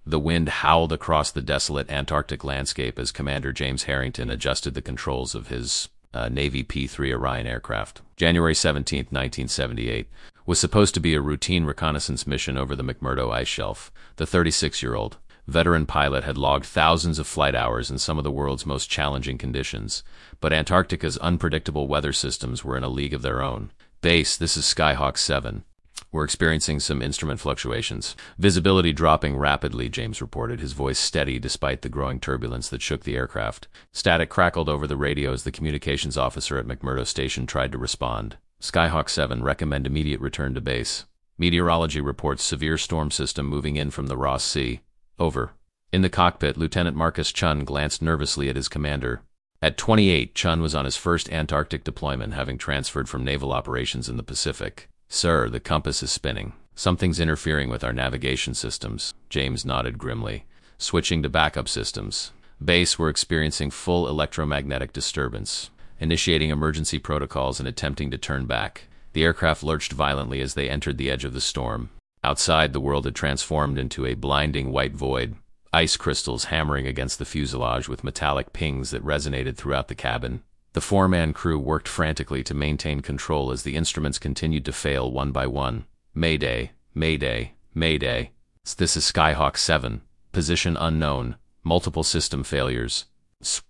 The wind howled across the desolate Antarctic landscape as Commander James Harrington adjusted the controls of his Navy P-3 Orion aircraft. January 17, 1978, was supposed to be a routine reconnaissance mission over the McMurdo ice shelf. The 36-year-old veteran pilot had logged thousands of flight hours in some of the world's most challenging conditions, but Antarctica's unpredictable weather systems were in a league of their own. Base, this is Skyhawk 7. We're experiencing some instrument fluctuations. Visibility dropping rapidly, James reported, his voice steady despite the growing turbulence that shook the aircraft. Static crackled over the radio as the communications officer at McMurdo Station tried to respond. Skyhawk 7, recommend immediate return to base. Meteorology reports severe storm system moving in from the Ross Sea. Over. In the cockpit, Lieutenant Marcus Chun glanced nervously at his commander. At 28, Chun was on his first Antarctic deployment, having transferred from naval operations in the Pacific. Sir, the compass is spinning. Something's interfering with our navigation systems. James nodded grimly. Switching to backup systems. Base, we're experiencing full electromagnetic disturbance. Initiating emergency protocols and attempting to turn back. The aircraft lurched violently as they entered the edge of the storm. Outside, the world had transformed into a blinding white void. Ice crystals hammering against the fuselage with metallic pings that resonated throughout the cabin. The four-man crew worked frantically to maintain control as the instruments continued to fail one by one. Mayday, Mayday, Mayday. This is Skyhawk 7. Position unknown. Multiple system failures.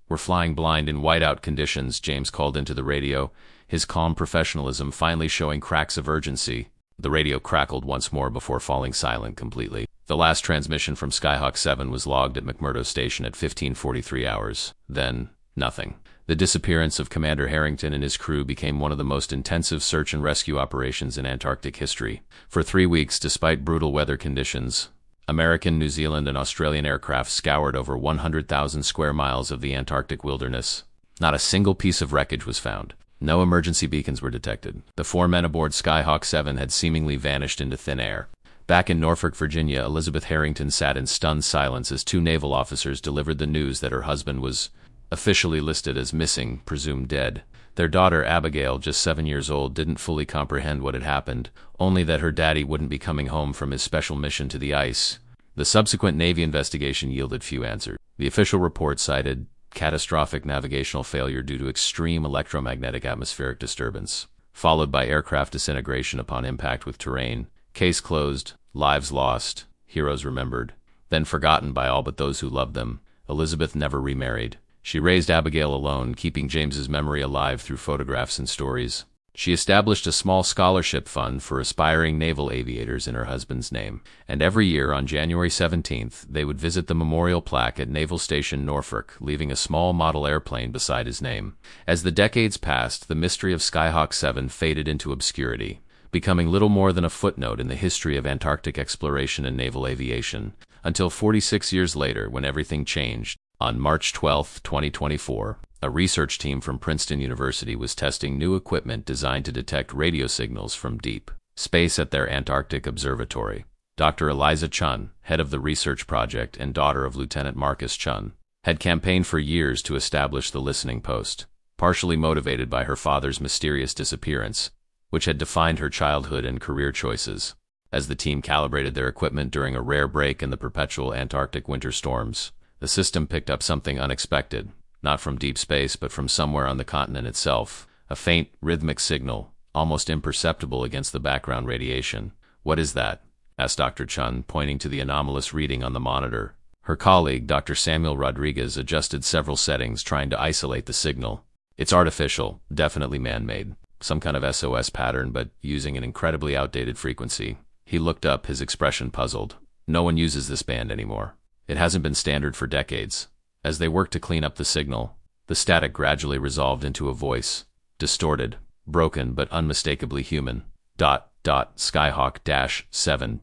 We're flying blind in whiteout conditions, James called into the radio, his calm professionalism finally showing cracks of urgency. The radio crackled once more before falling silent completely. The last transmission from Skyhawk 7 was logged at McMurdo Station at 15:43 hours. Then, nothing. The disappearance of Commander Harrington and his crew became one of the most intensive search and rescue operations in Antarctic history. For 3 weeks, despite brutal weather conditions, American, New Zealand, and Australian aircraft scoured over 100,000 square miles of the Antarctic wilderness. Not a single piece of wreckage was found. No emergency beacons were detected. The 4 men aboard Skyhawk 7 had seemingly vanished into thin air. Back in Norfolk, Virginia, Elizabeth Harrington sat in stunned silence as 2 naval officers delivered the news that her husband was officially listed as missing, presumed dead. Their daughter, Abigail, just 7 years old, didn't fully comprehend what had happened, only that her daddy wouldn't be coming home from his special mission to the ice. The subsequent Navy investigation yielded few answers. The official report cited catastrophic navigational failure due to extreme electromagnetic atmospheric disturbance, followed by aircraft disintegration upon impact with terrain. Case closed, lives lost, heroes remembered, then forgotten by all but those who loved them. Elizabeth never remarried. She raised Abigail alone, keeping James's memory alive through photographs and stories. She established a small scholarship fund for aspiring naval aviators in her husband's name, and every year on January 17th, they would visit the memorial plaque at Naval Station Norfolk, leaving a small model airplane beside his name. As the decades passed, the mystery of Skyhawk 7 faded into obscurity, becoming little more than a footnote in the history of Antarctic exploration and naval aviation, until 46 years later when everything changed. On March 12, 2024, a research team from Princeton University was testing new equipment designed to detect radio signals from deep space at their Antarctic observatory. Dr. Eliza Chun, head of the research project and daughter of Lieutenant Marcus Chun, had campaigned for years to establish the listening post, partially motivated by her father's mysterious disappearance, which had defined her childhood and career choices. As the team calibrated their equipment during a rare break in the perpetual Antarctic winter storms, the system picked up something unexpected, not from deep space but from somewhere on the continent itself, a faint, rhythmic signal, almost imperceptible against the background radiation. "What is that?" asked Dr. Chun, pointing to the anomalous reading on the monitor. Her colleague, Dr. Samuel Rodriguez, adjusted several settings trying to isolate the signal. "It's artificial, definitely man-made. Some kind of SOS pattern, but using an incredibly outdated frequency." He looked up, his expression puzzled. "No one uses this band anymore. It hasn't been standard for decades." As they worked to clean up the signal, the static gradually resolved into a voice, distorted, broken, but unmistakably human. Skyhawk-7.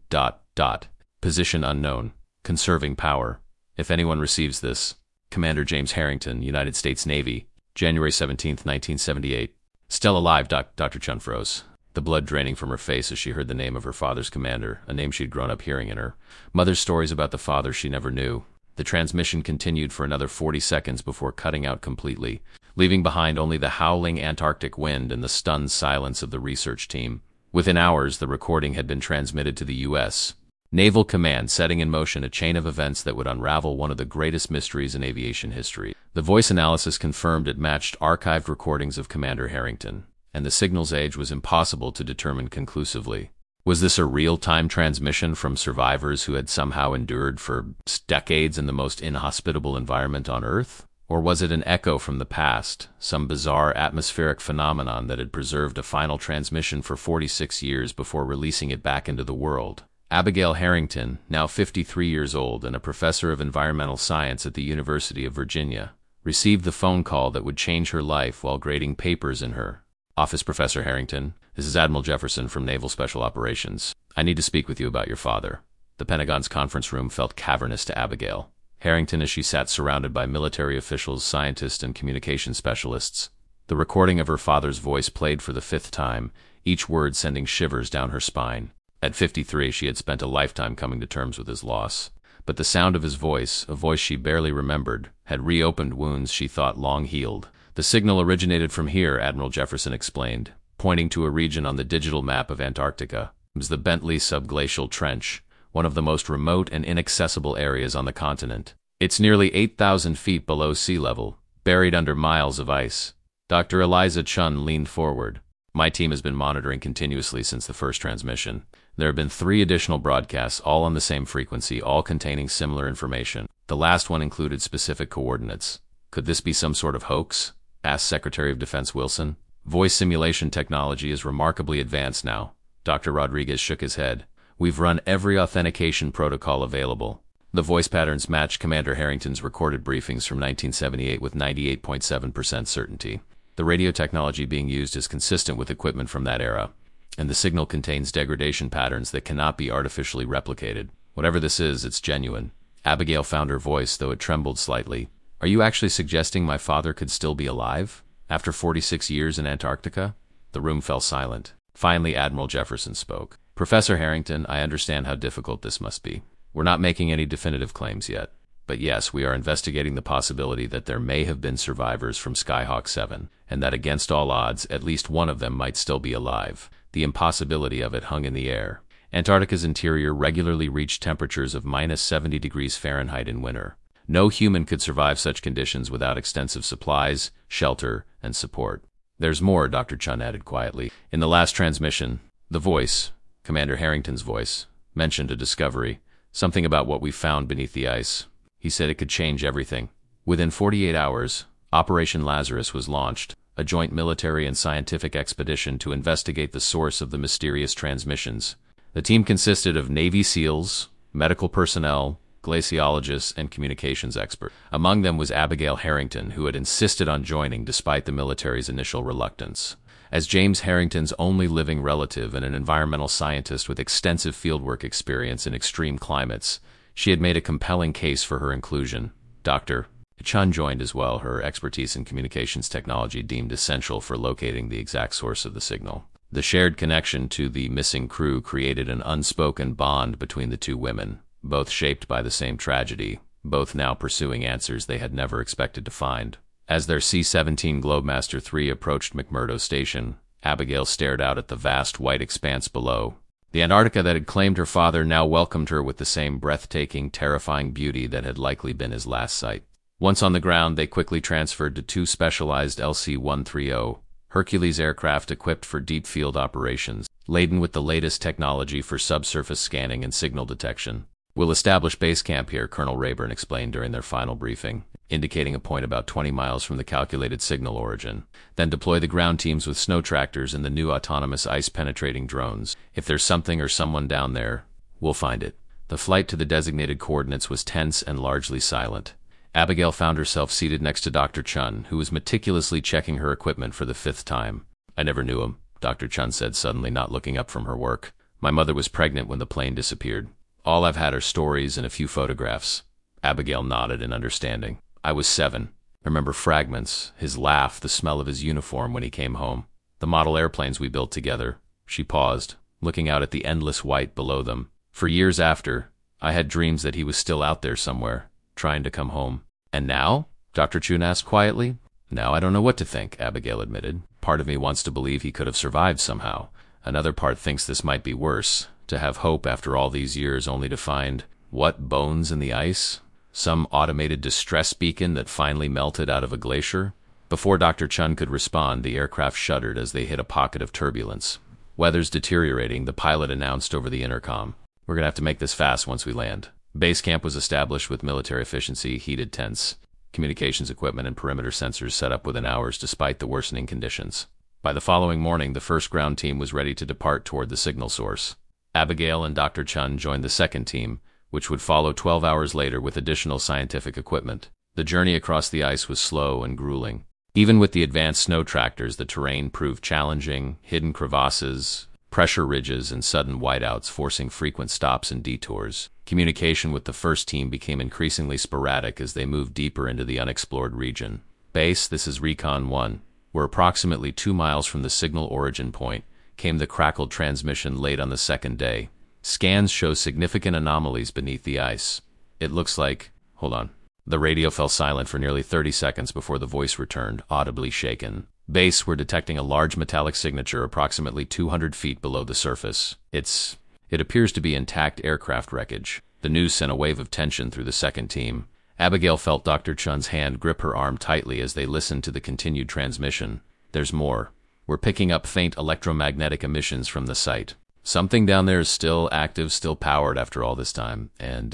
Position unknown. Conserving power. If anyone receives this, Commander James Harrington, United States Navy, January 17, 1978. Still alive, Dr. Chun froze, the blood draining from her face as she heard the name of her father's commander, a name she'd grown up hearing in her mother's stories about the father she never knew. The transmission continued for another 40 seconds before cutting out completely, leaving behind only the howling Antarctic wind and the stunned silence of the research team. Within hours, the recording had been transmitted to the U.S. Naval Command setting in motion a chain of events that would unravel one of the greatest mysteries in aviation history. The voice analysis confirmed it matched archived recordings of Commander Harrington, and the signal's age was impossible to determine conclusively. Was this a real-time transmission from survivors who had somehow endured for decades in the most inhospitable environment on Earth? Or was it an echo from the past, some bizarre atmospheric phenomenon that had preserved a final transmission for 46 years before releasing it back into the world? Abigail Harrington, now 53 years old and a professor of environmental science at the University of Virginia, received the phone call that would change her life while grading papers in her office. Professor Harrington, this is Admiral Jefferson from Naval Special Operations. I need to speak with you about your father. The Pentagon's conference room felt cavernous to Abigail Harrington as she sat surrounded by military officials, scientists, and communication specialists. The recording of her father's voice played for the 5th time, each word sending shivers down her spine. At 53, she had spent a lifetime coming to terms with his loss. But the sound of his voice, a voice she barely remembered, had reopened wounds she thought long healed. The signal originated from here, Admiral Jefferson explained, pointing to a region on the digital map of Antarctica. It was the Bentley Subglacial Trench, one of the most remote and inaccessible areas on the continent. It's nearly 8,000 feet below sea level, buried under miles of ice. Dr. Eliza Chun leaned forward. My team has been monitoring continuously since the first transmission. There have been 3 additional broadcasts, all on the same frequency, all containing similar information. The last one included specific coordinates. Could this be some sort of hoax? Asked Secretary of Defense Wilson. Voice simulation technology is remarkably advanced now. Dr. Rodriguez shook his head. We've run every authentication protocol available. The voice patterns match Commander Harrington's recorded briefings from 1978 with 98.7% certainty. The radio technology being used is consistent with equipment from that era, and the signal contains degradation patterns that cannot be artificially replicated. Whatever this is, it's genuine. Abigail found her voice, though it trembled slightly. Are you actually suggesting my father could still be alive? After 46 years in Antarctica? The room fell silent. Finally, Admiral Jefferson spoke. Professor Harrington, I understand how difficult this must be. We're not making any definitive claims yet. But yes, we are investigating the possibility that there may have been survivors from Skyhawk 7, and that against all odds, at least one of them might still be alive. The impossibility of it hung in the air. Antarctica's interior regularly reached temperatures of minus 70 degrees Fahrenheit in winter. No human could survive such conditions without extensive supplies, shelter, and support. There's more, Dr. Chun added quietly. In the last transmission, the voice, Commander Harrington's voice, mentioned a discovery, something about what we found beneath the ice. He said it could change everything. Within 48 hours, Operation Lazarus was launched, a joint military and scientific expedition to investigate the source of the mysterious transmissions. The team consisted of Navy SEALs, medical personnel, glaciologists, and communications experts. Among them was Abigail Harrington, who had insisted on joining despite the military's initial reluctance. As James Harrington's only living relative and an environmental scientist with extensive fieldwork experience in extreme climates, she had made a compelling case for her inclusion. Dr. Chun joined as well, her expertise in communications technology deemed essential for locating the exact source of the signal. The shared connection to the missing crew created an unspoken bond between the two women, both shaped by the same tragedy, both now pursuing answers they had never expected to find. As their C-17 Globemaster III approached McMurdo Station, Abigail stared out at the vast white expanse below. The Antarctica that had claimed her father now welcomed her with the same breathtaking, terrifying beauty that had likely been his last sight. Once on the ground, they quickly transferred to 2 specialized LC-130 Hercules aircraft equipped for deep field operations, laden with the latest technology for subsurface scanning and signal detection. We'll establish base camp here, Colonel Rayburn explained during their final briefing, indicating a point about 20 miles from the calculated signal origin. Then deploy the ground teams with snow tractors and the new autonomous ice-penetrating drones. If there's something or someone down there, we'll find it. The flight to the designated coordinates was tense and largely silent. Abigail found herself seated next to Dr. Chun, who was meticulously checking her equipment for the 5th time. I never knew him, Dr. Chun said, suddenly not looking up from her work. My mother was pregnant when the plane disappeared. All I've had are stories and a few photographs. Abigail nodded in understanding. I was 7. I remember fragments, his laugh, the smell of his uniform when he came home, the model airplanes we built together. She paused, looking out at the endless white below them. For years after, I had dreams that he was still out there somewhere, trying to come home. And now? Dr. Chun asked quietly. Now I don't know what to think, Abigail admitted. Part of me wants to believe he could have survived somehow. Another part thinks this might be worse. To have hope after all these years only to find, what, bones in the ice? Some automated distress beacon that finally melted out of a glacier? Before Dr. Chun could respond, the aircraft shuddered as they hit a pocket of turbulence. Weather's deteriorating, the pilot announced over the intercom. We're gonna have to make this fast once we land. Base camp was established with military efficiency, heated tents, communications equipment, and perimeter sensors set up within hours despite the worsening conditions. By the following morning, the first ground team was ready to depart toward the signal source. Abigail and Dr. Chun joined the second team, which would follow 12 hours later with additional scientific equipment. The journey across the ice was slow and grueling. Even with the advanced snow tractors, the terrain proved challenging, hidden crevasses, pressure ridges, and sudden whiteouts forcing frequent stops and detours. Communication with the first team became increasingly sporadic as they moved deeper into the unexplored region. Base, this is Recon 1. We're approximately 2 miles from the signal origin point, came the crackled transmission late on the second day. Scans show significant anomalies beneath the ice. It looks like... Hold on. The radio fell silent for nearly 30 seconds before the voice returned, audibly shaken. Base, we're detecting a large metallic signature approximately 200 feet below the surface. It appears to be intact aircraft wreckage. The news sent a wave of tension through the second team. Abigail felt Dr. Chun's hand grip her arm tightly as they listened to the continued transmission. There's more. We're picking up faint electromagnetic emissions from the site. Something down there is still active, still powered after all this time, and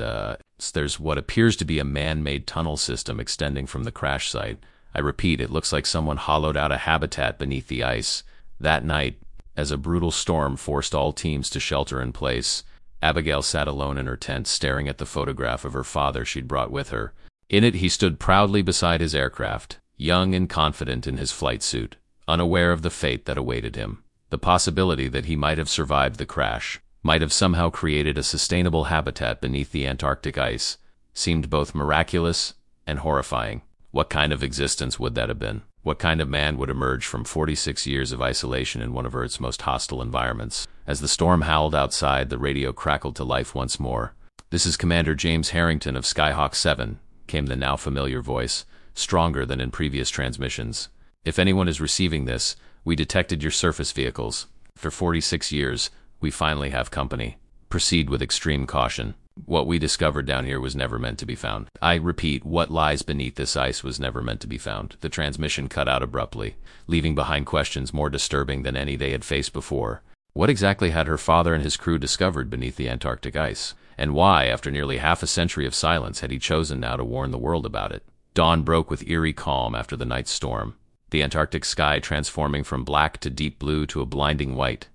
there's what appears to be a man-made tunnel system extending from the crash site. I repeat, it looks like someone hollowed out a habitat beneath the ice. That night, as a brutal storm forced all teams to shelter in place, Abigail sat alone in her tent, staring at the photograph of her father she'd brought with her. In it, he stood proudly beside his aircraft, young and confident in his flight suit, unaware of the fate that awaited him. The possibility that he might have survived the crash, might have somehow created a sustainable habitat beneath the Antarctic ice, seemed both miraculous and horrifying. What kind of existence would that have been? What kind of man would emerge from 46 years of isolation in one of Earth's most hostile environments? As the storm howled outside, the radio crackled to life once more. "This is Commander James Harrington of Skyhawk 7, came the now familiar voice, stronger than in previous transmissions. "If anyone is receiving this, we detected your surface vehicles. For 46 years, we finally have company. Proceed with extreme caution. What we discovered down here was never meant to be found. I repeat, what lies beneath this ice was never meant to be found." The transmission cut out abruptly, leaving behind questions more disturbing than any they had faced before. What exactly had her father and his crew discovered beneath the Antarctic ice? And why, after nearly half a century of silence, had he chosen now to warn the world about it? Dawn broke with eerie calm after the night's storm. The Antarctic sky transforming from black to deep blue to a blinding white,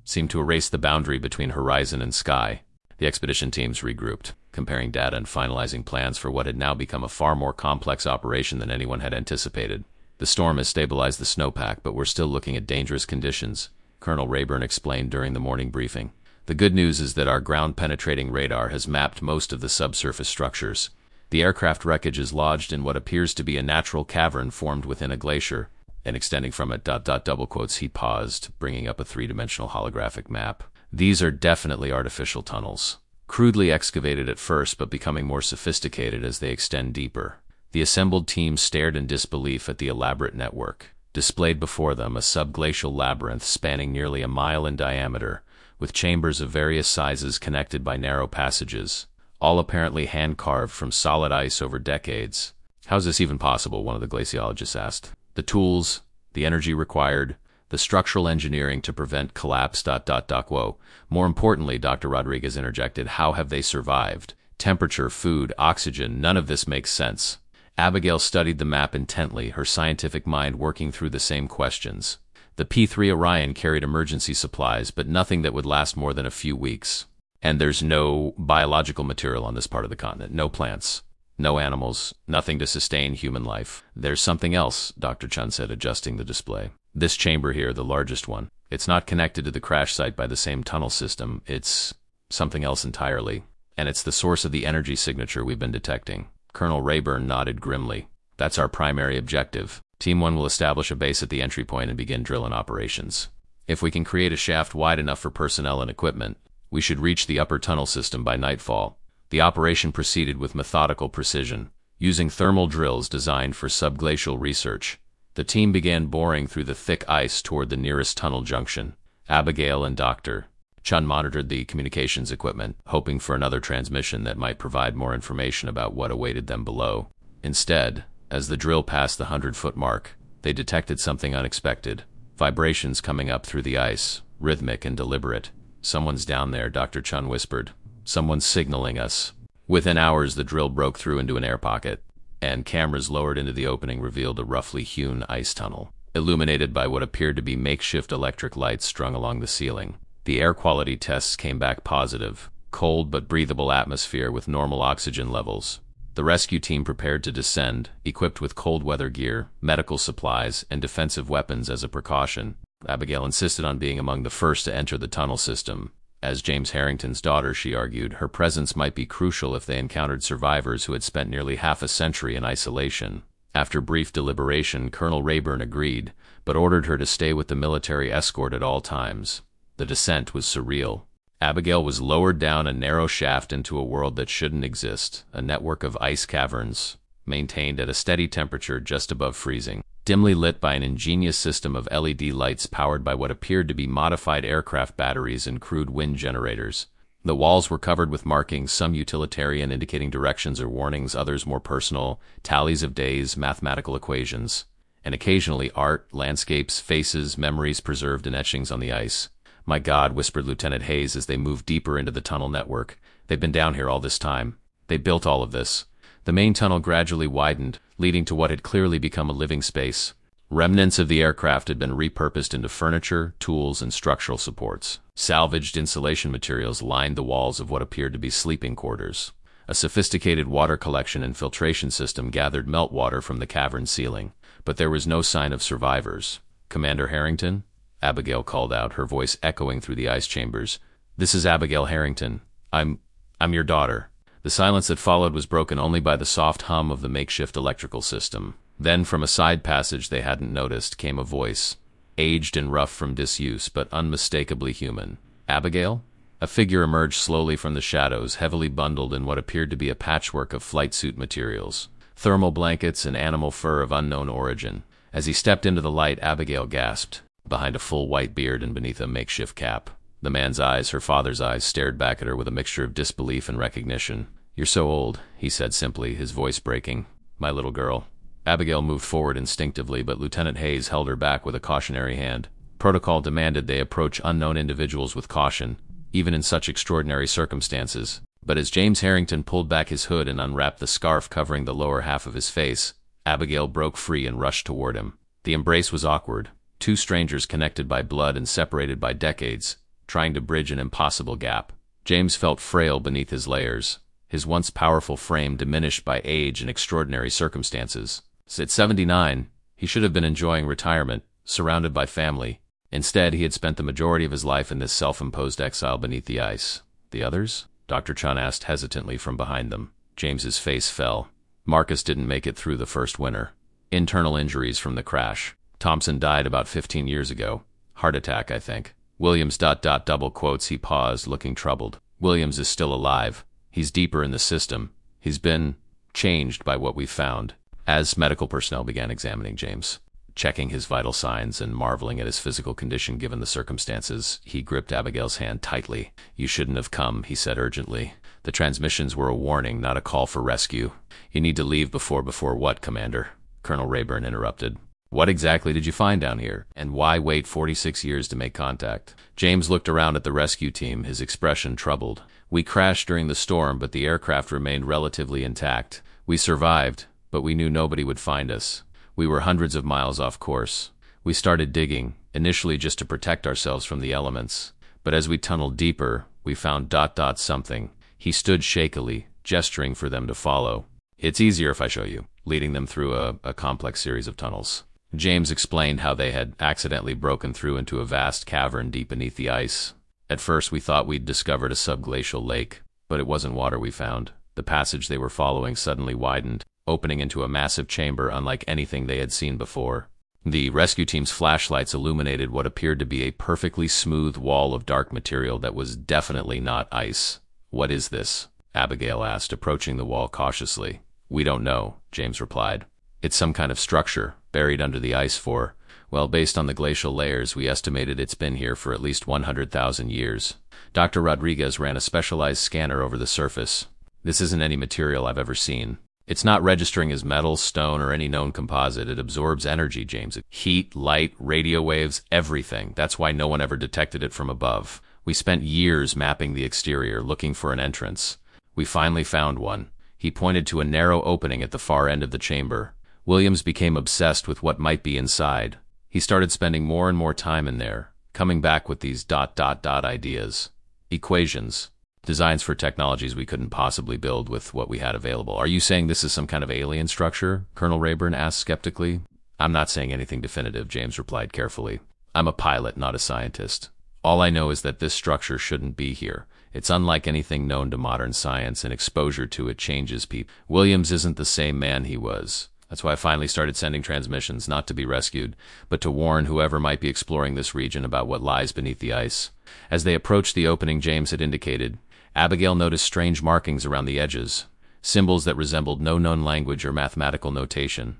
seemed to erase the boundary between horizon and sky. The expedition teams regrouped, comparing data and finalizing plans for what had now become a far more complex operation than anyone had anticipated. "The storm has stabilized the snowpack, but we're still looking at dangerous conditions," Colonel Rayburn explained during the morning briefing. "The good news is that our ground-penetrating radar has mapped most of the subsurface structures. The aircraft wreckage is lodged in what appears to be a natural cavern formed within a glacier, and extending from it, double quotes." He paused, bringing up a three-dimensional holographic map. "These are definitely artificial tunnels, crudely excavated at first, but becoming more sophisticated as they extend deeper." The assembled team stared in disbelief at the elaborate network. Displayed before them, a subglacial labyrinth spanning nearly a mile in diameter, with chambers of various sizes connected by narrow passages, all apparently hand-carved from solid ice over decades. "How's this even possible?" one of the glaciologists asked. "The tools, the energy required, the structural engineering to prevent collapse... Whoa. More importantly," Dr. Rodriguez interjected, "how have they survived? Temperature, food, oxygen, none of this makes sense." Abigail studied the map intently, her scientific mind working through the same questions. The P3 Orion carried emergency supplies, but nothing that would last more than a few weeks. And there's no biological material on this part of the continent, no plants, no animals, nothing to sustain human life. "There's something else," Dr. Chun said, adjusting the display. "This chamber here, the largest one. It's not connected to the crash site by the same tunnel system. It's something else entirely. And it's the source of the energy signature we've been detecting." Colonel Rayburn nodded grimly. "That's our primary objective. Team 1 will establish a base at the entry point and begin drilling operations. If we can create a shaft wide enough for personnel and equipment, we should reach the upper tunnel system by nightfall." The operation proceeded with methodical precision, using thermal drills designed for subglacial research. The team began boring through the thick ice toward the nearest tunnel junction. Abigail and Dr. Chun monitored the communications equipment, hoping for another transmission that might provide more information about what awaited them below. Instead, as the drill passed the 100-foot mark, they detected something unexpected. Vibrations coming up through the ice, rhythmic and deliberate. "Someone's down there," Dr. Chun whispered. "Someone's signaling us." Within hours, the drill broke through into an air pocket, and cameras lowered into the opening revealed a roughly hewn ice tunnel, illuminated by what appeared to be makeshift electric lights strung along the ceiling. The air quality tests came back positive. Cold but breathable atmosphere with normal oxygen levels. The rescue team prepared to descend, equipped with cold weather gear, medical supplies, and defensive weapons as a precaution. Abigail insisted on being among the first to enter the tunnel system. As James Harrington's daughter, she argued, her presence might be crucial if they encountered survivors who had spent nearly half a century in isolation. After brief deliberation, Colonel Rayburn agreed, but ordered her to stay with the military escort at all times. The descent was surreal. Abigail was lowered down a narrow shaft into a world that shouldn't exist, a network of ice caverns, maintained at a steady temperature just above freezing, dimly lit by an ingenious system of LED lights powered by what appeared to be modified aircraft batteries and crude wind generators. The walls were covered with markings, some utilitarian, indicating directions or warnings, others more personal, tallies of days, mathematical equations, and occasionally art, landscapes, faces, memories preserved in etchings on the ice. "My God," whispered Lieutenant Hayes as they moved deeper into the tunnel network. "They've been down here all this time. They built all of this." The main tunnel gradually widened, leading to what had clearly become a living space. Remnants of the aircraft had been repurposed into furniture, tools, and structural supports. Salvaged insulation materials lined the walls of what appeared to be sleeping quarters. A sophisticated water collection and filtration system gathered meltwater from the cavern ceiling, but there was no sign of survivors. "Commander Harrington?" Abigail called out, her voice echoing through the ice chambers. "This is Abigail Harrington. I'm your daughter." The silence that followed was broken only by the soft hum of the makeshift electrical system. Then, from a side passage they hadn't noticed, came a voice, aged and rough from disuse, but unmistakably human. "Abigail?" A figure emerged slowly from the shadows, heavily bundled in what appeared to be a patchwork of flight suit materials, thermal blankets and animal fur of unknown origin. As he stepped into the light, Abigail gasped. Behind a full white beard and beneath a makeshift cap, the man's eyes, her father's eyes, stared back at her with a mixture of disbelief and recognition. "You're so old," he said simply, his voice breaking. "My little girl." Abigail moved forward instinctively, but Lieutenant Hayes held her back with a cautionary hand. Protocol demanded they approach unknown individuals with caution, even in such extraordinary circumstances. But as James Harrington pulled back his hood and unwrapped the scarf covering the lower half of his face, Abigail broke free and rushed toward him. The embrace was awkward. Two strangers connected by blood and separated by decades, trying to bridge an impossible gap. James felt frail beneath his layers, his once powerful frame diminished by age and extraordinary circumstances. At 79, he should have been enjoying retirement, surrounded by family. Instead, he had spent the majority of his life in this self-imposed exile beneath the ice. "The others?" Dr. Chun asked hesitantly from behind them. James's face fell. "Marcus didn't make it through the first winter. Internal injuries from the crash. Thompson died about 15 years ago. Heart attack, I think. Williams ... double quotes." He paused, looking troubled. "Williams is still alive. He's deeper in the system. He's been changed by what we found." As medical personnel began examining James, checking his vital signs and marveling at his physical condition given the circumstances, he gripped Abigail's hand tightly. "You shouldn't have come," he said urgently. "The transmissions were a warning, not a call for rescue. You need to leave before what, Commander?" Colonel Rayburn interrupted. "What exactly did you find down here? And why wait 46 years to make contact?" James looked around at the rescue team, his expression troubled. "We crashed during the storm, but the aircraft remained relatively intact. We survived, but we knew nobody would find us. We were hundreds of miles off course. We started digging, initially just to protect ourselves from the elements. But as we tunneled deeper, we found ... something." He stood shakily, gesturing for them to follow. "It's easier if I show you," leading them through a complex series of tunnels. James explained how they had accidentally broken through into a vast cavern deep beneath the ice. "At first we thought we'd discovered a subglacial lake, but it wasn't water we found. The passage they were following suddenly widened, opening into a massive chamber unlike anything they had seen before. The rescue team's flashlights illuminated what appeared to be a perfectly smooth wall of dark material that was definitely not ice. "What is this?" Abigail asked, approaching the wall cautiously. "We don't know," James replied. "It's some kind of structure, buried under the ice for, Well, based on the glacial layers, we estimated it's been here for at least 100,000 years. Dr. Rodriguez ran a specialized scanner over the surface. This isn't any material I've ever seen. It's not registering as metal, stone, or any known composite. It absorbs energy, James. Heat, light, radio waves, everything. That's why no one ever detected it from above. We spent years mapping the exterior, looking for an entrance. We finally found one. He pointed to a narrow opening at the far end of the chamber. Williams became obsessed with what might be inside. He started spending more and more time in there, coming back with these ideas. Equations. Designs for technologies we couldn't possibly build with what we had available. Are you saying this is some kind of alien structure? Colonel Rayburn asked skeptically. I'm not saying anything definitive, James replied carefully. I'm a pilot, not a scientist. All I know is that this structure shouldn't be here. It's unlike anything known to modern science, and exposure to it changes people. Williams isn't the same man he was. That's why I finally started sending transmissions, not to be rescued, but to warn whoever might be exploring this region about what lies beneath the ice. As they approached the opening James had indicated, Abigail noticed strange markings around the edges, symbols that resembled no known language or mathematical notation.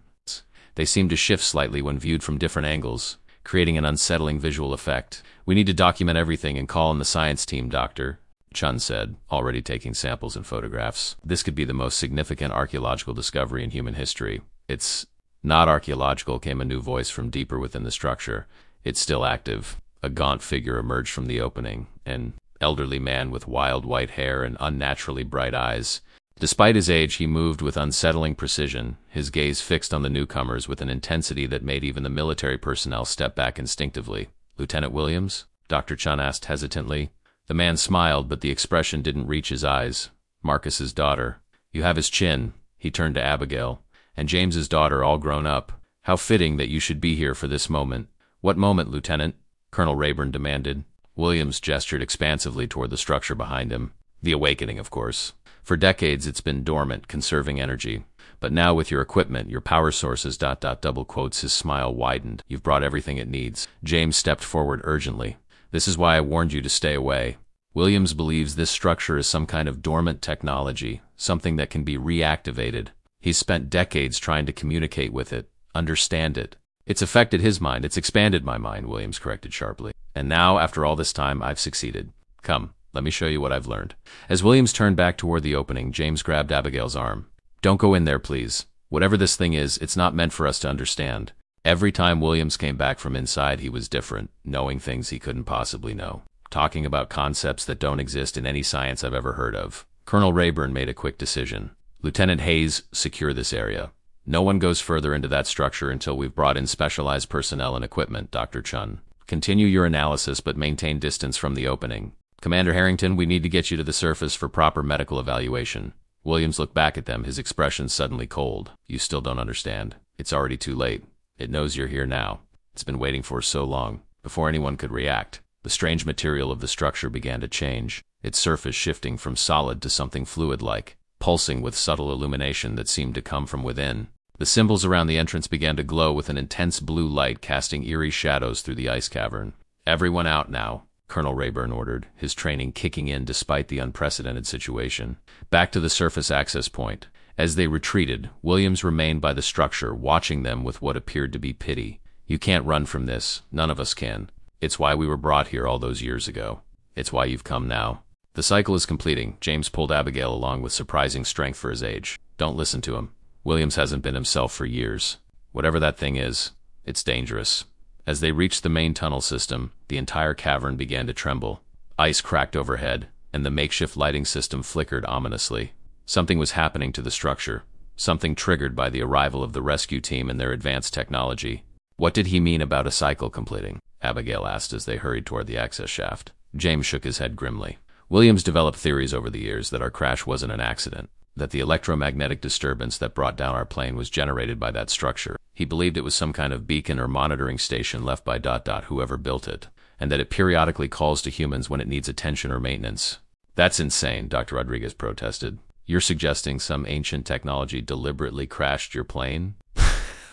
They seemed to shift slightly when viewed from different angles, creating an unsettling visual effect. We need to document everything and call in the science team, Doctor, Chun said, already taking samples and photographs. This could be the most significant archaeological discovery in human history. It's not archaeological, came a new voice from deeper within the structure. It's still active. A gaunt figure emerged from the opening, an elderly man with wild white hair and unnaturally bright eyes. Despite his age, he moved with unsettling precision, his gaze fixed on the newcomers with an intensity that made even the military personnel step back instinctively. Lieutenant Williams? Dr. Chun asked hesitantly. The man smiled, but the expression didn't reach his eyes. Marcus's daughter. You have his chin. He turned to Abigail. And James's daughter, all grown up. How fitting that you should be here for this moment. What moment, Lieutenant? Colonel Rayburn demanded. Williams gestured expansively toward the structure behind him. The awakening, of course. For decades it's been dormant, conserving energy. But now with your equipment, your power sources, double quotes, his smile widened. You've brought everything it needs. James stepped forward urgently. This is why I warned you to stay away. Williams believes this structure is some kind of dormant technology, something that can be reactivated. He's spent decades trying to communicate with it, understand it. It's affected his mind, it's expanded my mind, Williams corrected sharply. And now, after all this time, I've succeeded. Come, let me show you what I've learned. As Williams turned back toward the opening, James grabbed Abigail's arm. Don't go in there, please. Whatever this thing is, it's not meant for us to understand. Every time Williams came back from inside, he was different, knowing things he couldn't possibly know, talking about concepts that don't exist in any science I've ever heard of. Colonel Rayburn made a quick decision. Lieutenant Hayes, secure this area. No one goes further into that structure until we've brought in specialized personnel and equipment, Dr. Chun. Continue your analysis, but maintain distance from the opening. Commander Harrington, we need to get you to the surface for proper medical evaluation. Williams looked back at them, his expression suddenly cold. You still don't understand. It's already too late. It knows you're here now. It's been waiting for so long. Before anyone could react, the strange material of the structure began to change, its surface shifting from solid to something fluid-like, pulsing with subtle illumination that seemed to come from within. The symbols around the entrance began to glow with an intense blue light casting eerie shadows through the ice cavern. Everyone out now, Colonel Rayburn ordered, his training kicking in despite the unprecedented situation. Back to the surface access point. As they retreated, Williams remained by the structure, watching them with what appeared to be pity. You can't run from this. None of us can. It's why we were brought here all those years ago. It's why you've come now. The cycle is completing. James pulled Abigail along with surprising strength for his age. Don't listen to him. Williams hasn't been himself for years. Whatever that thing is, it's dangerous. As they reached the main tunnel system, the entire cavern began to tremble. Ice cracked overhead, and the makeshift lighting system flickered ominously. Something was happening to the structure, something triggered by the arrival of the rescue team and their advanced technology. What did he mean about a cycle completing? Abigail asked as they hurried toward the access shaft. James shook his head grimly. Williams developed theories over the years that our crash wasn't an accident, that the electromagnetic disturbance that brought down our plane was generated by that structure. He believed it was some kind of beacon or monitoring station left by whoever built it, and that it periodically calls to humans when it needs attention or maintenance. That's insane, Dr. Rodriguez protested. You're suggesting some ancient technology deliberately crashed your plane?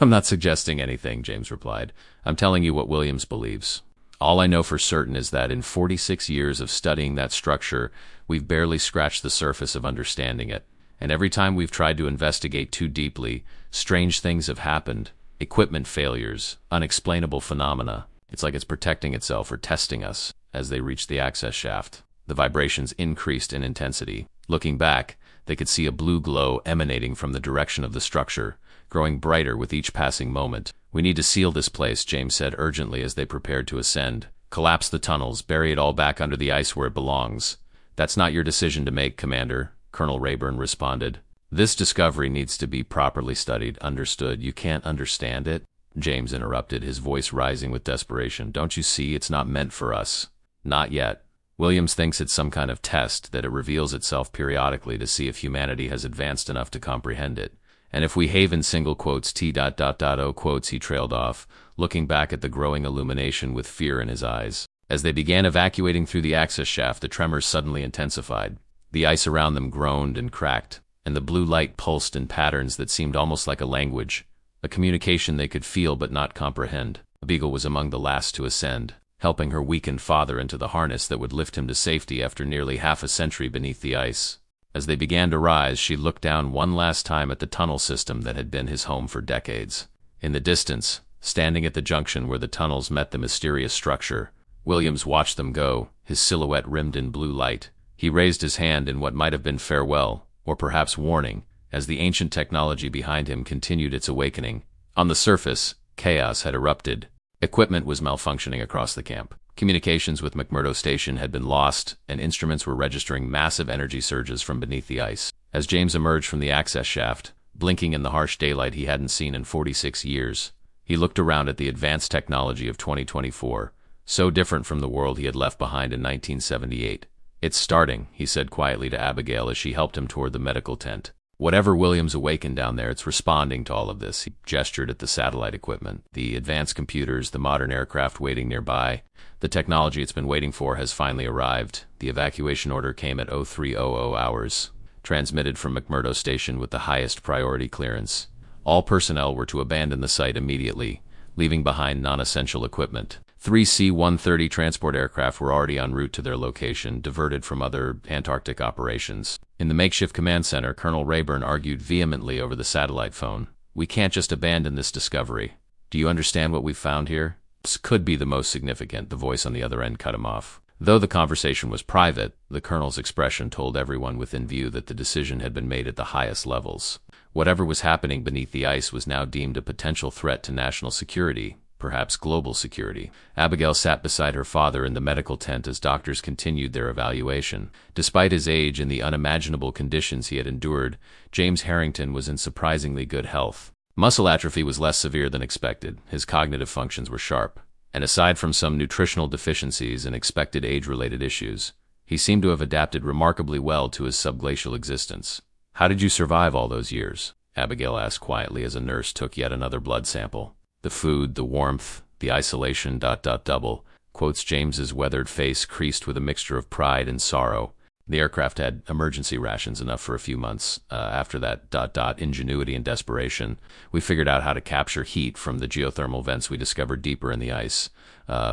I'm not suggesting anything, James replied. I'm telling you what Williams believes. All I know for certain is that in 46 years of studying that structure, we've barely scratched the surface of understanding it. And every time we've tried to investigate too deeply, strange things have happened. Equipment failures, unexplainable phenomena. It's like it's protecting itself or testing us. As they reached the access shaft, the vibrations increased in intensity. Looking back, they could see a blue glow emanating from the direction of the structure, growing brighter with each passing moment. "We need to seal this place," James said urgently as they prepared to ascend. "Collapse the tunnels, bury it all back under the ice where it belongs." "That's not your decision to make, Commander," Colonel Rayburn responded. "This discovery needs to be properly studied." "Understood. You can't understand it?" James interrupted, his voice rising with desperation. "Don't you see, it's not meant for us." "Not yet. Williams thinks it's some kind of test, that it reveals itself periodically to see if humanity has advanced enough to comprehend it. And if we haven single quotes T.O. quotes," he trailed off, looking back at the growing illumination with fear in his eyes. As they began evacuating through the access shaft, the tremors suddenly intensified. The ice around them groaned and cracked, and the blue light pulsed in patterns that seemed almost like a language, a communication they could feel but not comprehend. Abigail was among the last to ascend, helping her weakened father into the harness that would lift him to safety after nearly half a century beneath the ice. As they began to rise, she looked down one last time at the tunnel system that had been his home for decades. In the distance, standing at the junction where the tunnels met the mysterious structure, Williams watched them go, his silhouette rimmed in blue light. He raised his hand in what might have been farewell, or perhaps warning, as the ancient technology behind him continued its awakening. On the surface, chaos had erupted. Equipment was malfunctioning across the camp. Communications with McMurdo Station had been lost, and instruments were registering massive energy surges from beneath the ice. As James emerged from the access shaft, blinking in the harsh daylight he hadn't seen in 46 years, he looked around at the advanced technology of 2024, so different from the world he had left behind in 1978. "It's starting," he said quietly to Abigail as she helped him toward the medical tent. "Whatever Williams awakened down there, it's responding to all of this." He gestured at the satellite equipment, the advanced computers, the modern aircraft waiting nearby. "The technology it's been waiting for has finally arrived." The evacuation order came at 0300 hours, transmitted from McMurdo Station with the highest priority clearance. All personnel were to abandon the site immediately, leaving behind non-essential equipment. 3 C-130 transport aircraft were already en route to their location, diverted from other Antarctic operations. In the makeshift command center, Colonel Rayburn argued vehemently over the satellite phone. "We can't just abandon this discovery. Do you understand what we've found here? This could be the most significant." The voice on the other end cut him off. Though the conversation was private, the colonel's expression told everyone within view that the decision had been made at the highest levels. Whatever was happening beneath the ice was now deemed a potential threat to national security, perhaps global security. Abigail sat beside her father in the medical tent as doctors continued their evaluation. Despite his age and the unimaginable conditions he had endured, James Harrington was in surprisingly good health. Muscle atrophy was less severe than expected. His cognitive functions were sharp, and aside from some nutritional deficiencies and expected age-related issues, he seemed to have adapted remarkably well to his subglacial existence. "How did you survive all those years?" Abigail asked quietly as a nurse took yet another blood sample. "The food, the warmth, the isolation, double," quotes James's weathered face creased with a mixture of pride and sorrow. "The aircraft had emergency rations enough for a few months. After that, ingenuity and desperation. We figured out how to capture heat from the geothermal vents we discovered deeper in the ice.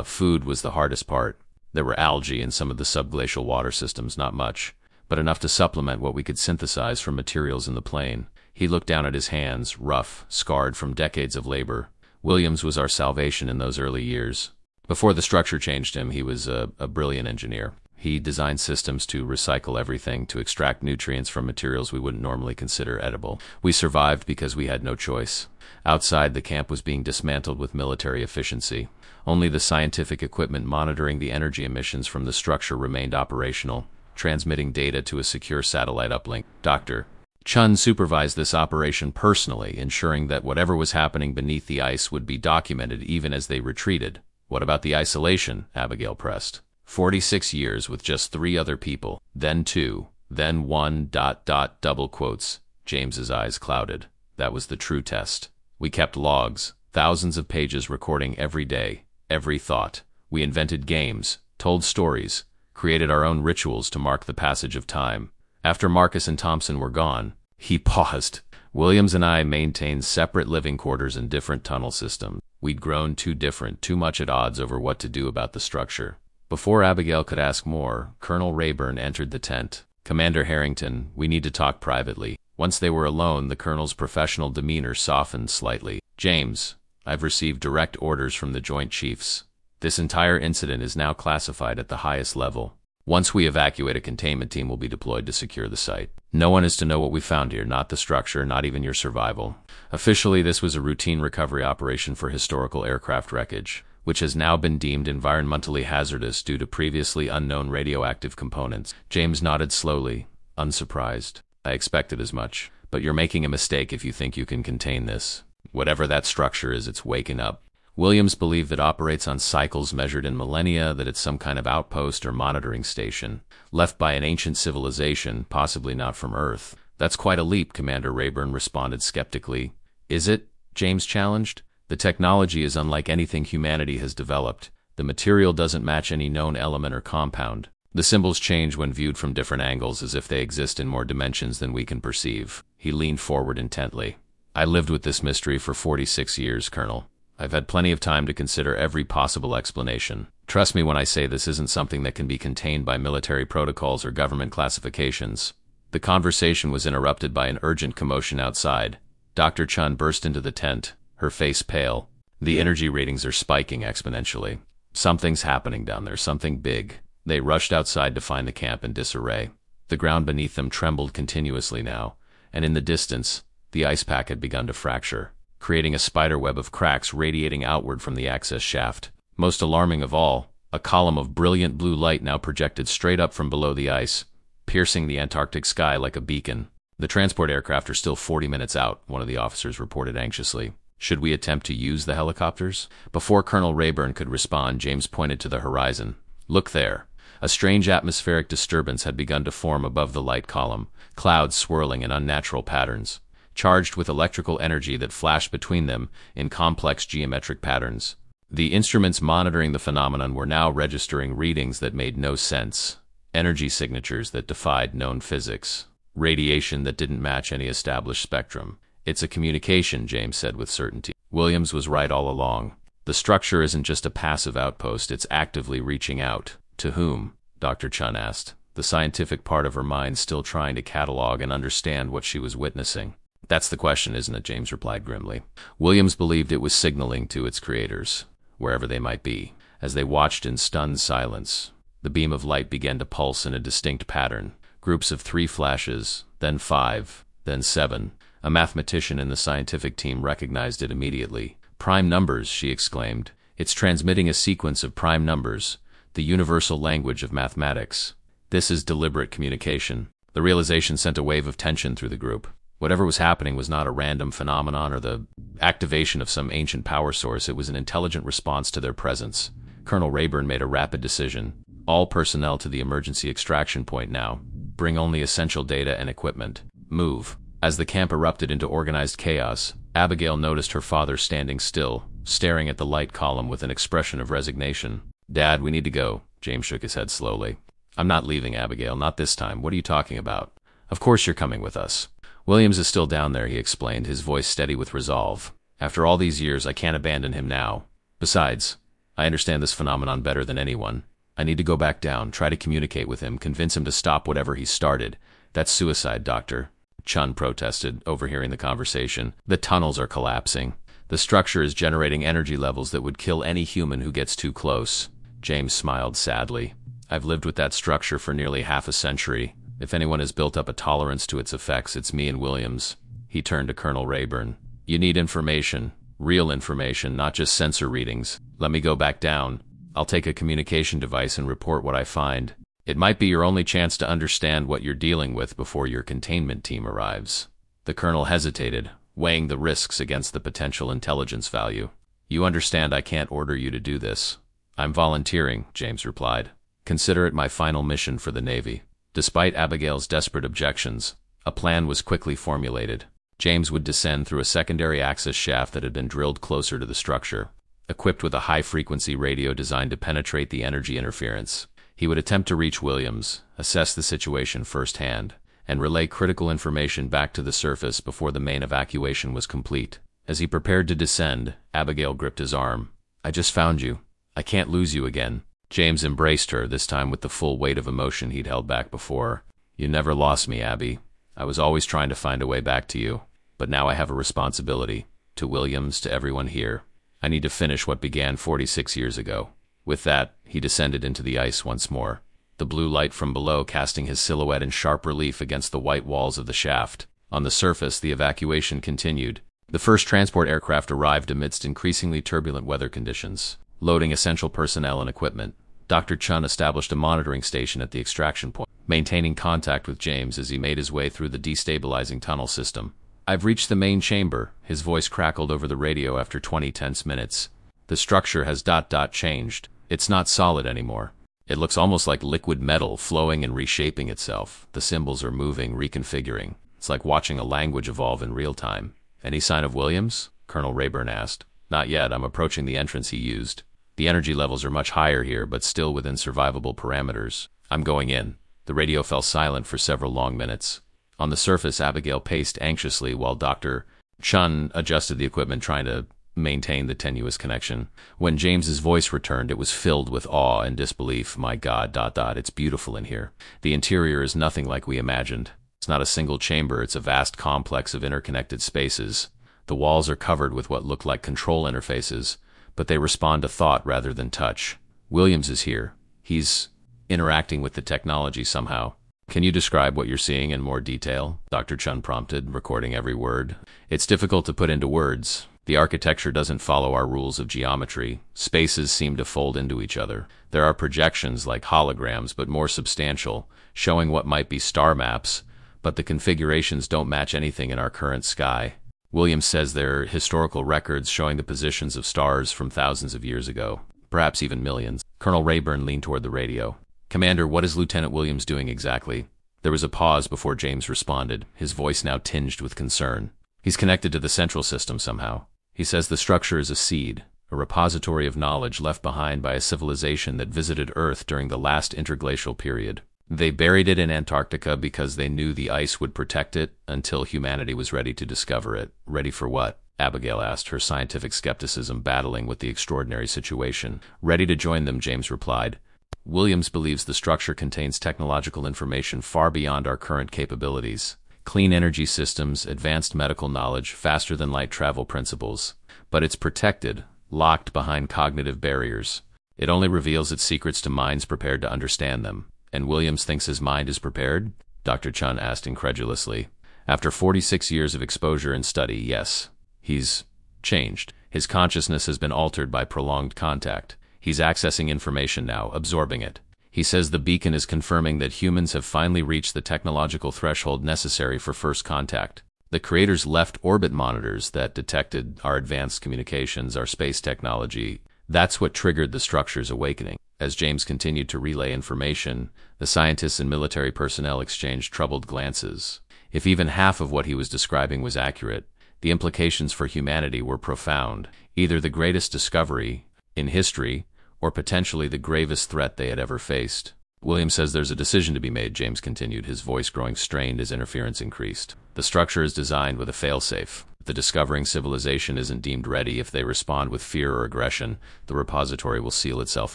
Food was the hardest part. There were algae in some of the subglacial water systems, not much, but enough to supplement what we could synthesize from materials in the plain." He looked down at his hands, rough, scarred from decades of labor. "Williams was our salvation in those early years. Before the structure changed him, he was a brilliant engineer. He designed systems to recycle everything, to extract nutrients from materials we wouldn't normally consider edible. We survived because we had no choice." Outside, the camp was being dismantled with military efficiency. Only the scientific equipment monitoring the energy emissions from the structure remained operational, transmitting data to a secure satellite uplink. Dr. Chun supervised this operation personally, ensuring that whatever was happening beneath the ice would be documented even as they retreated. "What about the isolation?" Abigail pressed. 46 years with just 3 other people, then 2, then 1, double quotes. James's eyes clouded. "That was the true test. We kept logs, thousands of pages recording every day, every thought. We invented games, told stories, created our own rituals to mark the passage of time. After Marcus and Thompson were gone," he paused, "Williams and I maintained separate living quarters in different tunnel systems. We'd grown too different, too much at odds over what to do about the structure." Before Abigail could ask more, Colonel Rayburn entered the tent. "Commander Harrington, we need to talk privately." Once they were alone, the colonel's professional demeanor softened slightly. James, I've received direct orders from the Joint Chiefs. This entire incident is now classified at the highest level. Once we evacuate, a containment team will be deployed to secure the site. No one is to know what we found here, not the structure, not even your survival. Officially, this was a routine recovery operation for historical aircraft wreckage, which has now been deemed environmentally hazardous due to previously unknown radioactive components. James nodded slowly, unsurprised. I expected as much. But you're making a mistake if you think you can contain this. Whatever that structure is, it's waking up. Williams believed it operates on cycles measured in millennia, that it's some kind of outpost or monitoring station, left by an ancient civilization, possibly not from Earth. That's quite a leap, Commander Rayburn responded skeptically. Is it? James challenged. The technology is unlike anything humanity has developed. The material doesn't match any known element or compound. The symbols change when viewed from different angles, as if they exist in more dimensions than we can perceive. He leaned forward intently. I lived with this mystery for 46 years, Colonel. I've had plenty of time to consider every possible explanation. Trust me when I say this isn't something that can be contained by military protocols or government classifications. The conversation was interrupted by an urgent commotion outside. Dr. Chun burst into the tent, her face pale. The energy readings are spiking exponentially. Something's happening down there, something big. They rushed outside to find the camp in disarray. The ground beneath them trembled continuously now, and in the distance, the ice pack had begun to fracture, creating a spiderweb of cracks radiating outward from the access shaft. Most alarming of all, a column of brilliant blue light now projected straight up from below the ice, piercing the Antarctic sky like a beacon. The transport aircraft are still 40 minutes out, one of the officers reported anxiously. Should we attempt to use the helicopters? Before Colonel Rayburn could respond, James pointed to the horizon. Look there. A strange atmospheric disturbance had begun to form above the light column, clouds swirling in unnatural patterns, charged with electrical energy that flashed between them in complex geometric patterns. The instruments monitoring the phenomenon were now registering readings that made no sense, energy signatures that defied known physics, radiation that didn't match any established spectrum. It's a communication, James said with certainty. Williams was right all along. The structure isn't just a passive outpost, it's actively reaching out. To whom? Dr. Chun asked, the scientific part of her mind still trying to catalog and understand what she was witnessing. That's the question, isn't it? James replied grimly. Williams believed it was signaling to its creators, wherever they might be. As they watched in stunned silence, the beam of light began to pulse in a distinct pattern. Groups of 3 flashes, then 5, then 7. A mathematician in the scientific team recognized it immediately. Prime numbers, she exclaimed. It's transmitting a sequence of prime numbers, the universal language of mathematics. This is deliberate communication. The realization sent a wave of tension through the group. Whatever was happening was not a random phenomenon or the activation of some ancient power source. It was an intelligent response to their presence. Colonel Rayburn made a rapid decision. All personnel to the emergency extraction point now. Bring only essential data and equipment. Move. As the camp erupted into organized chaos, Abigail noticed her father standing still, staring at the light column with an expression of resignation. Dad, we need to go. James shook his head slowly. I'm not leaving, Abigail, not this time. What are you talking about? Of course you're coming with us. Williams is still down there, he explained, his voice steady with resolve. After all these years, I can't abandon him now. Besides, I understand this phenomenon better than anyone. I need to go back down, try to communicate with him, convince him to stop whatever he started. That's suicide, Doctor. Chun protested, overhearing the conversation. The tunnels are collapsing. The structure is generating energy levels that would kill any human who gets too close. James smiled sadly. I've lived with that structure for nearly half a century. If anyone has built up a tolerance to its effects, it's me and Williams. He turned to Colonel Rayburn. You need information. Real information, not just sensor readings. Let me go back down. I'll take a communication device and report what I find. It might be your only chance to understand what you're dealing with before your containment team arrives. The colonel hesitated, weighing the risks against the potential intelligence value. You understand I can't order you to do this. I'm volunteering, James replied. Consider it my final mission for the Navy. Despite Abigail's desperate objections, a plan was quickly formulated. James would descend through a secondary access shaft that had been drilled closer to the structure, equipped with a high-frequency radio designed to penetrate the energy interference. He would attempt to reach Williams, assess the situation firsthand, and relay critical information back to the surface before the main evacuation was complete. As he prepared to descend, Abigail gripped his arm. I just found you. I can't lose you again. James embraced her, this time with the full weight of emotion he'd held back before. You never lost me, Abby. I was always trying to find a way back to you, but now I have a responsibility. to Williams, to everyone here. I need to finish what began 46 years ago. With that, he descended into the ice once more, the blue light from below casting his silhouette in sharp relief against the white walls of the shaft. On the surface, the evacuation continued. The first transport aircraft arrived amidst increasingly turbulent weather conditions, loading essential personnel and equipment. Dr. Chun established a monitoring station at the extraction point, maintaining contact with James as he made his way through the destabilizing tunnel system. "I've reached the main chamber," his voice crackled over the radio after 20 tense minutes. "The structure has changed. It's not solid anymore. It looks almost like liquid metal flowing and reshaping itself. The symbols are moving, reconfiguring. It's like watching a language evolve in real time." "Any sign of Williams?" Colonel Rayburn asked. "Not yet. I'm approaching the entrance he used. The energy levels are much higher here, but still within survivable parameters. I'm going in." The radio fell silent for several long minutes. On the surface, Abigail paced anxiously while Dr. Chun adjusted the equipment, trying to maintain the tenuous connection. When James's voice returned, it was filled with awe and disbelief. "My God, it's beautiful in here. The interior is nothing like we imagined. It's not a single chamber, it's a vast complex of interconnected spaces. The walls are covered with what look like control interfaces, but they respond to thought rather than touch. Williams is here. He's interacting with the technology somehow." "Can you describe what you're seeing in more detail?" Dr. Chun prompted, recording every word. "It's difficult to put into words. The architecture doesn't follow our rules of geometry. Spaces seem to fold into each other. There are projections like holograms, but more substantial, showing what might be star maps, but the configurations don't match anything in our current sky. Williams says they're historical records showing the positions of stars from thousands of years ago, perhaps even millions." Colonel Rayburn leaned toward the radio. "Commander, what is Lieutenant Williams doing exactly?" There was a pause before James responded, his voice now tinged with concern. "He's connected to the central system somehow. He says the structure is a seed, a repository of knowledge left behind by a civilization that visited Earth during the last interglacial period. They buried it in Antarctica because they knew the ice would protect it until humanity was ready to discover it." "Ready for what?" Abigail asked, her scientific skepticism battling with the extraordinary situation. "Ready to join them," James replied. "Williams believes the structure contains technological information far beyond our current capabilities. Clean energy systems, advanced medical knowledge, faster-than-light travel principles. But it's protected, locked behind cognitive barriers. It only reveals its secrets to minds prepared to understand them." "And Williams thinks his mind is prepared?" Dr. Chun asked incredulously. "After 46 years of exposure and study, yes. He's changed. His consciousness has been altered by prolonged contact. He's accessing information now, absorbing it. He says the beacon is confirming that humans have finally reached the technological threshold necessary for first contact. The creators left orbit monitors that detected our advanced communications, our space technology. That's what triggered the structure's awakening." As James continued to relay information, the scientists and military personnel exchanged troubled glances. If even half of what he was describing was accurate, the implications for humanity were profound. Either the greatest discovery in history, or potentially the gravest threat they had ever faced. "Williams says there's a decision to be made," James continued, his voice growing strained as interference increased. "The structure is designed with a failsafe. If the discovering civilization isn't deemed ready, if they respond with fear or aggression, the repository will seal itself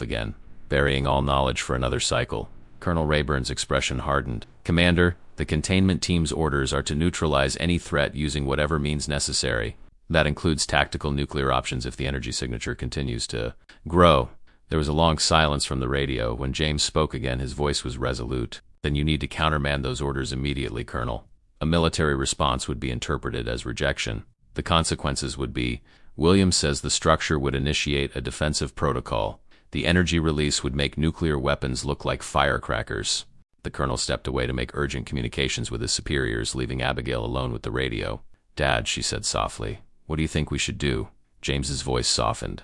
again, burying all knowledge for another cycle." Colonel Rayburn's expression hardened. "Commander, the containment team's orders are to neutralize any threat using whatever means necessary. That includes tactical nuclear options if the energy signature continues to grow." There was a long silence from the radio. When James spoke again, his voice was resolute. "Then you need to countermand those orders immediately, Colonel. A military response would be interpreted as rejection. The consequences would be, Williams says the structure would initiate a defensive protocol. The energy release would make nuclear weapons look like firecrackers." The colonel stepped away to make urgent communications with his superiors, leaving Abigail alone with the radio. "Dad," she said softly, "what do you think we should do?" James's voice softened.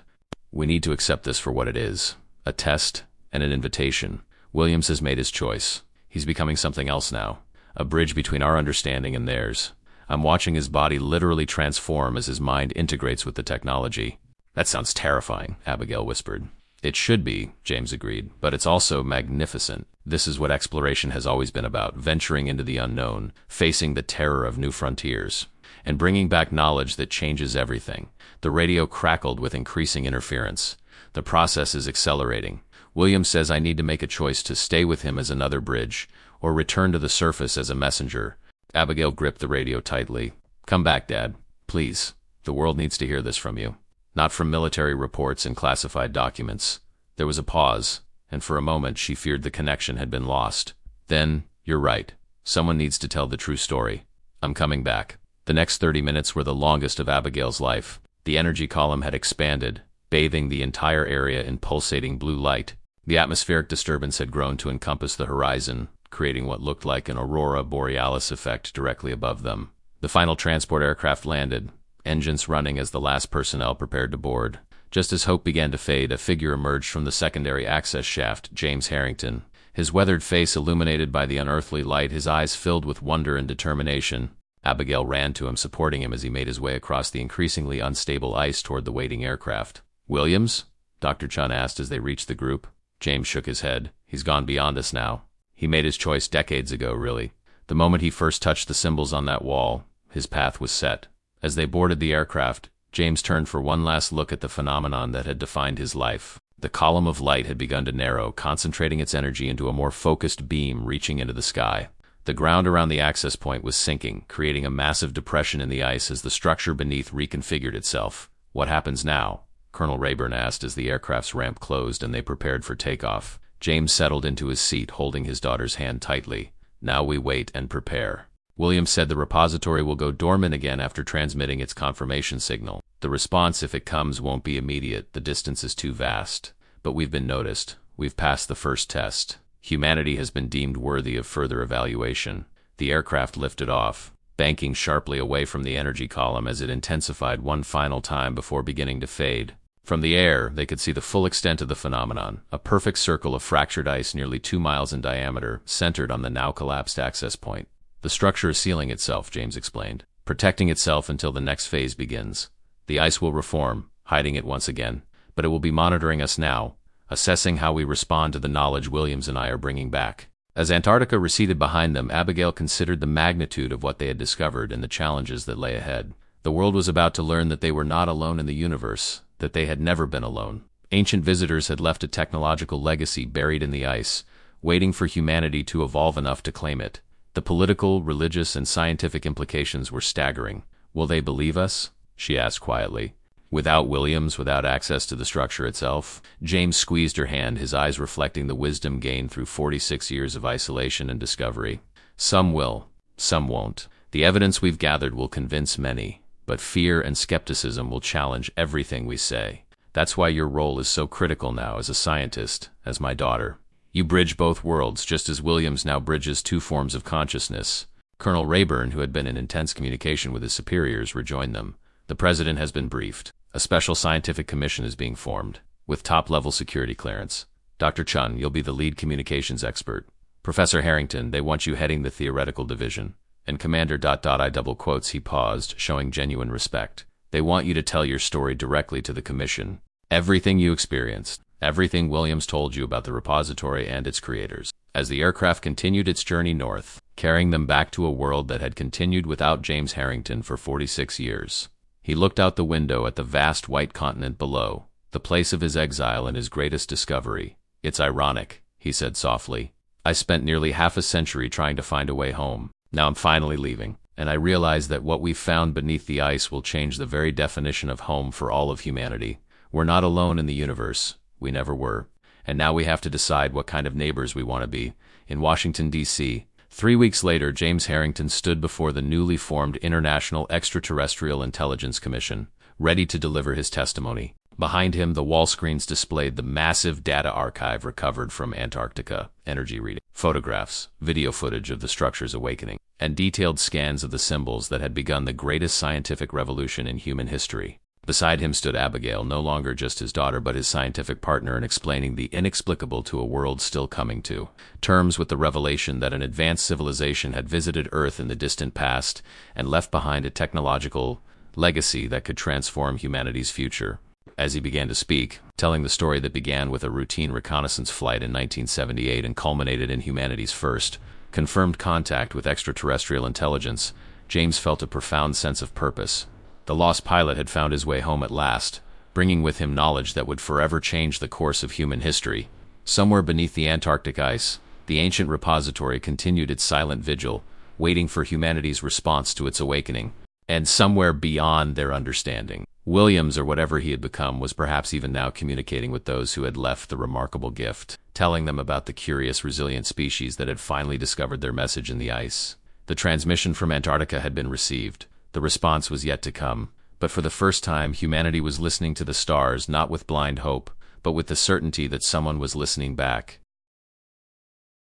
"We need to accept this for what it is. A test and an invitation. Williams has made his choice. He's becoming something else now. A bridge between our understanding and theirs. I'm watching his body literally transform as his mind integrates with the technology." "That sounds terrifying," Abigail whispered. "It should be," James agreed, "but it's also magnificent. This is what exploration has always been about, venturing into the unknown, facing the terror of new frontiers, and bringing back knowledge that changes everything." The radio crackled with increasing interference. "The process is accelerating. Williams says I need to make a choice to stay with him as another bridge, or return to the surface as a messenger." Abigail gripped the radio tightly. "Come back, Dad. Please. The world needs to hear this from you. Not from military reports and classified documents. There was a pause, and for a moment she feared the connection had been lost. Then, you're right. Someone needs to tell the true story. I'm coming back. The next 30 minutes were the longest of Abigail's life. The energy column had expanded, bathing the entire area in pulsating blue light. The atmospheric disturbance had grown to encompass the horizon, creating what looked like an aurora borealis effect directly above them. The final transport aircraft landed, engines running as the last personnel prepared to board. Just as hope began to fade, a figure emerged from the secondary access shaft, James Harrington. His weathered face illuminated by the unearthly light, his eyes filled with wonder and determination. Abigail ran to him, supporting him as he made his way across the increasingly unstable ice toward the waiting aircraft. "Williams?" Dr. Chun asked as they reached the group. James shook his head. "He's gone beyond us now. He made his choice decades ago, really. The moment he first touched the symbols on that wall, his path was set." As they boarded the aircraft, James turned for one last look at the phenomenon that had defined his life. The column of light had begun to narrow, concentrating its energy into a more focused beam reaching into the sky. The ground around the access point was sinking, creating a massive depression in the ice as the structure beneath reconfigured itself. "What happens now?" Colonel Rayburn asked as the aircraft's ramp closed and they prepared for takeoff. James settled into his seat, holding his daughter's hand tightly. "Now we wait and prepare." Williams said the repository will go dormant again after transmitting its confirmation signal. "The response, if it comes, won't be immediate. The distance is too vast. But we've been noticed. We've passed the first test. Humanity has been deemed worthy of further evaluation." The aircraft lifted off, banking sharply away from the energy column as it intensified one final time before beginning to fade. From the air, they could see the full extent of the phenomenon, a perfect circle of fractured ice nearly 2 miles in diameter, centered on the now collapsed access point. "The structure is sealing itself," James explained, "protecting itself until the next phase begins. The ice will reform, hiding it once again, but it will be monitoring us now, assessing how we respond to the knowledge Williams and I are bringing back." As Antarctica receded behind them, Abigail considered the magnitude of what they had discovered and the challenges that lay ahead. The world was about to learn that they were not alone in the universe, that they had never been alone. Ancient visitors had left a technological legacy buried in the ice, waiting for humanity to evolve enough to claim it. The political, religious, and scientific implications were staggering. "Will they believe us?" she asked quietly. "Without Williams, without access to the structure itself?" James squeezed her hand, his eyes reflecting the wisdom gained through 46 years of isolation and discovery. "Some will, some won't. The evidence we've gathered will convince many, but fear and skepticism will challenge everything we say. That's why your role is so critical now as a scientist, as my daughter. You bridge both worlds, just as Williams now bridges 2 forms of consciousness." Colonel Rayburn, who had been in intense communication with his superiors, rejoined them. "The president has been briefed. A special scientific commission is being formed, with top-level security clearance. Dr. Chun, you'll be the lead communications expert. Professor Harrington, they want you heading the theoretical division. And Commander ... I double quotes, he paused, showing genuine respect. They want you to tell your story directly to the commission. Everything you experienced, everything Williams told you about the repository and its creators." As the aircraft continued its journey north, carrying them back to a world that had continued without James Harrington for 46 years. He looked out the window at the vast white continent below, the place of his exile and his greatest discovery. "It's ironic," he said softly. "I spent nearly half a century trying to find a way home. Now I'm finally leaving, and I realize that what we've found beneath the ice will change the very definition of home for all of humanity. We're not alone in the universe. We never were. And now we have to decide what kind of neighbors we want to be." In Washington, D.C., 3 weeks later, James Harrington stood before the newly formed International Extraterrestrial Intelligence Commission, ready to deliver his testimony. Behind him, the wall screens displayed the massive data archive recovered from Antarctica, energy reading, photographs, video footage of the structure's awakening, and detailed scans of the symbols that had begun the greatest scientific revolution in human history. Beside him stood Abigail, no longer just his daughter but his scientific partner in explaining the inexplicable to a world still coming to terms with the revelation that an advanced civilization had visited Earth in the distant past and left behind a technological legacy that could transform humanity's future. As he began to speak, telling the story that began with a routine reconnaissance flight in 1978 and culminated in humanity's first confirmed contact with extraterrestrial intelligence, James felt a profound sense of purpose. The lost pilot had found his way home at last, bringing with him knowledge that would forever change the course of human history. Somewhere beneath the Antarctic ice, the ancient repository continued its silent vigil, waiting for humanity's response to its awakening. and somewhere beyond their understanding. Williams, or whatever he had become, was perhaps even now communicating with those who had left the remarkable gift, telling them about the curious, resilient species that had finally discovered their message in the ice. The transmission from Antarctica had been received. The response was yet to come. But for the first time, humanity was listening to the stars, not with blind hope, but with the certainty that someone was listening back.